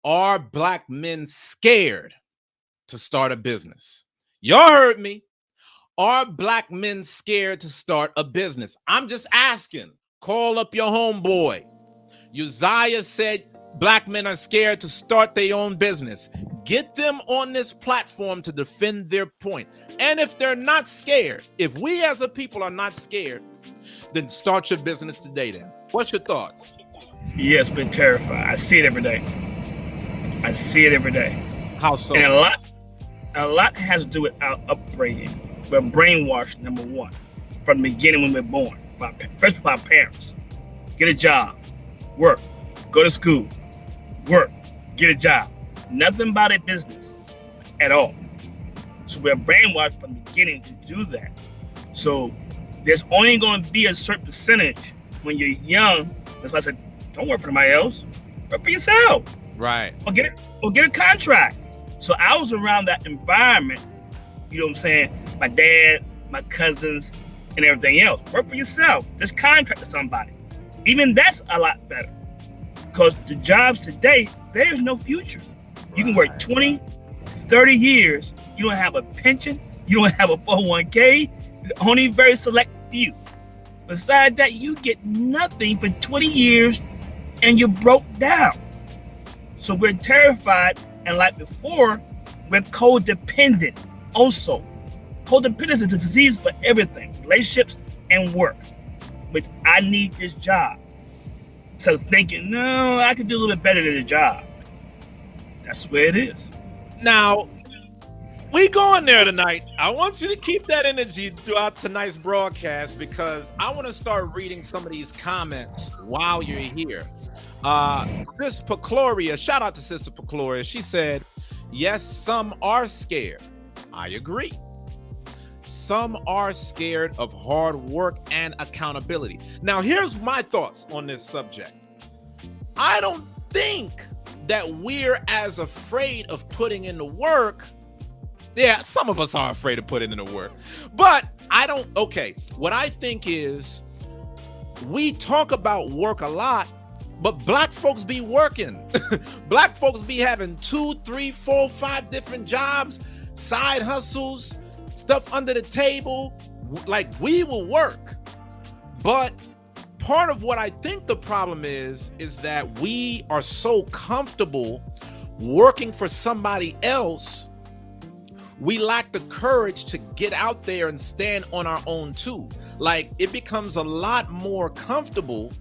Are black men scared to start a business? Y'all heard me. Are black men scared to start a business? I'm just asking. Call up your homeboy. Uzziah said black men are scared to start their own business. Get them on this platform to defend their point. And if they're not scared, if we as a people are not scared, then start your business today then. What's your thoughts? Yes, been terrified. I see it every day. How so? And a lot has to do with our upbringing. We're brainwashed, number one, from the beginning when we're born. First with our parents. Get a job, work, go to school, work, get a job. Nothing about a business at all. So we're brainwashed from the beginning to do that. So there's only going to be a certain percentage when you're young. That's why I said, don't work for somebody else. Work for yourself. Right. Or get a contract. So I was around that environment, you know what I'm saying? My dad, my cousins, and everything else. Work for yourself. Just contract to somebody. Even that's a lot better. Because the jobs today, there's no future. You can work 20, 30 years. You don't have a pension. You don't have a 401k. Only very select few. Besides that, you get nothing for 20 years and you're broke down. So we're terrified, and like before, we're codependent also. Codependence is a disease for everything, relationships and work. But I need this job. So thinking, no, I could do a little bit better than a job. That's where it is. Now, we going there tonight. I want you to keep that energy throughout tonight's broadcast because I want to start reading some of these comments while you're here. Sis Pecloria, shout out to Sister Pecloria. She said, yes, some are scared. I agree. Some are scared of hard work and accountability. Now, here's my thoughts on this subject. I don't think that we're as afraid of putting in the work. Yeah, some of us are afraid of putting in the work, but what I think is we talk about work a lot, but black folks be working. Black folks be having 2, 3, 4, 5 different jobs, side hustles, stuff under the table. Like, we will work. But part of what I think the problem is that we are so comfortable working for somebody else, we lack the courage to get out there and stand on our own too. Like, it becomes a lot more comfortable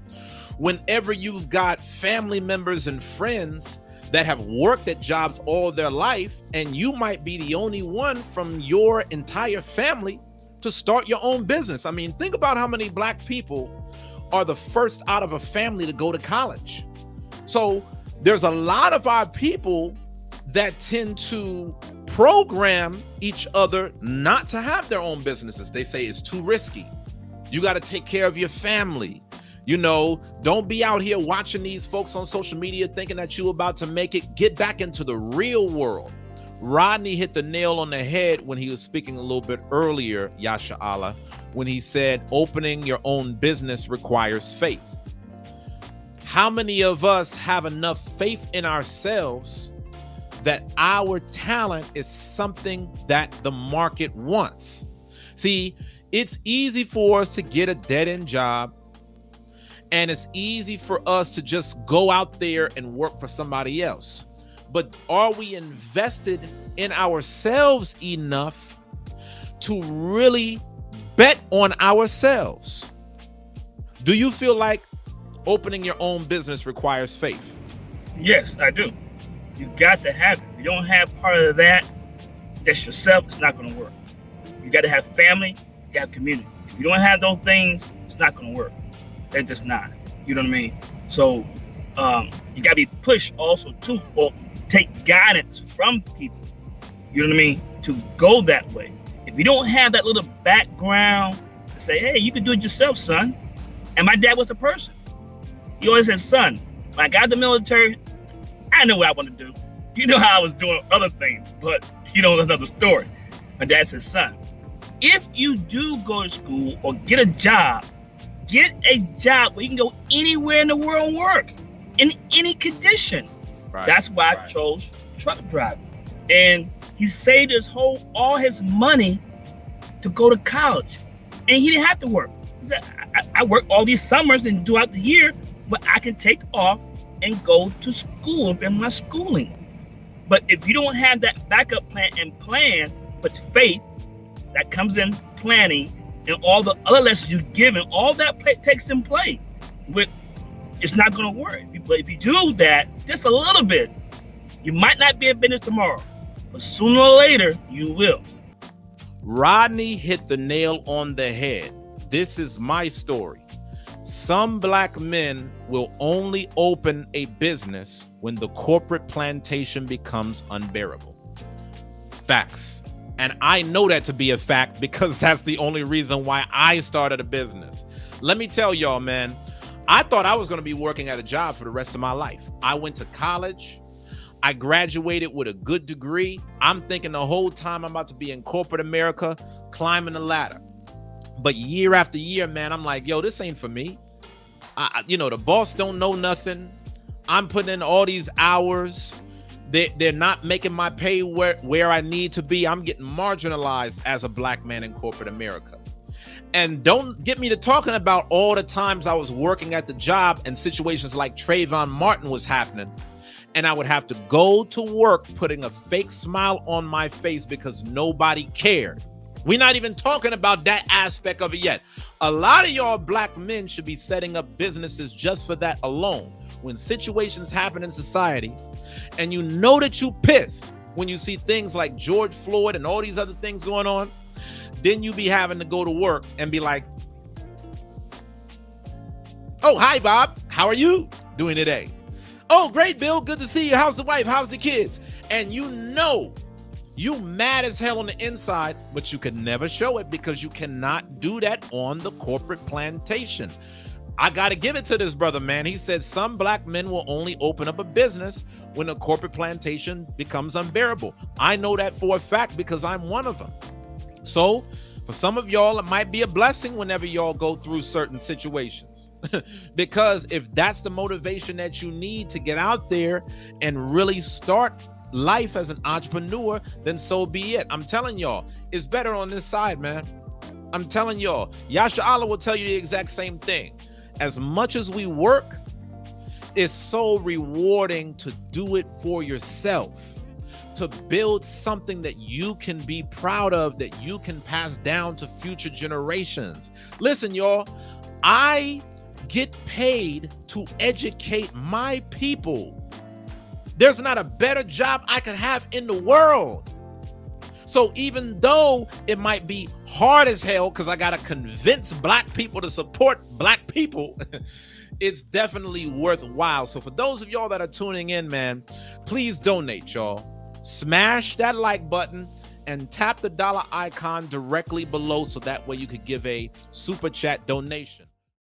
whenever you've got family members and friends that have worked at jobs all their life, and you might be the only one from your entire family to start your own business. I mean, think about how many black people are the first out of a family to go to college. So there's a lot of our people that tend to program each other not to have their own businesses. They say it's too risky. You got to take care of your family. You know, don't be out here watching these folks on social media thinking that you're about to make it. Get back into the real world. Rodney hit the nail on the head when he was speaking a little bit earlier, Yasha Allah, when he said opening your own business requires faith. How many of us have enough faith in ourselves that our talent is something that the market wants? See, it's easy for us to get a dead-end job, and it's easy for us to just go out there and work for somebody else. But are we invested in ourselves enough to really bet on ourselves? Do you feel like opening your own business requires faith? Yes, I do. You got to have it. If you don't have part of that, that's yourself, it's not going to work. You got to have family, you got community. If you don't have those things, it's not going to work. They're just not. You know what I mean? So you got to be pushed also too, or take guidance from people. You know what I mean? To go that way. If you don't have that little background to say, hey, you can do it yourself, son. And my dad was a person. He always said, son, when I got out of the military, I know what I want to do. You know how I was doing other things, but you know, that's another story. My dad said, son, if you do go to school or get a job where you can go anywhere in the world and work in any condition. Right. That's why I Right. chose truck driving. And he saved all his money to go to college. And he didn't have to work. He said, I work all these summers and throughout the year, but I can take off and go to school and my schooling. But if you don't have that backup plan with faith that comes in planning and all the other lessons you're given, all that takes in play. It's not going to work. But if you do that just a little bit, you might not be in business tomorrow, but sooner or later you will. Rodney hit the nail on the head. This is my story. Some black men will only open a business when the corporate plantation becomes unbearable. Facts. And I know that to be a fact because that's the only reason why I started a business. Let me tell y'all, man, I thought I was going to be working at a job for the rest of my life. I went to college. I graduated with a good degree. I'm thinking the whole time I'm about to be in corporate America, climbing the ladder. But year after year, man, I'm like, yo, this ain't for me. The boss don't know nothing. I'm putting in all these hours. They're not making my pay where I need to be. I'm getting marginalized as a black man in corporate America. And don't get me to talking about all the times I was working at the job and situations like Trayvon Martin was happening. And I would have to go to work putting a fake smile on my face because nobody cared. We're not even talking about that aspect of it yet. A lot of y'all black men should be setting up businesses just for that alone. When situations happen in society and you know that you pissed when you see things like George Floyd and all these other things going on, then you be having to go to work and be like, oh, hi, Bob. How are you doing today? Oh, great, Bill. Good to see you. How's the wife? How's the kids? And you know you mad as hell on the inside, but you can never show it because you cannot do that on the corporate plantation. I got to give it to this brother, man. He said some black men will only open up a business when the corporate plantation becomes unbearable. I know that for a fact because I'm one of them. So for some of y'all, it might be a blessing whenever y'all go through certain situations. Because if that's the motivation that you need to get out there and really start life as an entrepreneur, then so be it. I'm telling y'all, it's better on this side, man. I'm telling y'all, Yasha Allah will tell you the exact same thing. As much as we work, it's so rewarding to do it for yourself, to build something that you can be proud of, that you can pass down to future generations. Listen, y'all, I get paid to educate my people. There's not a better job I could have in the world. So even though it might be hard as hell because I got to convince black people to support black people, it's definitely worthwhile. So for those of y'all that are tuning in, man, please donate, y'all. Smash that like button and tap the dollar icon directly below so that way you could give a super chat donation.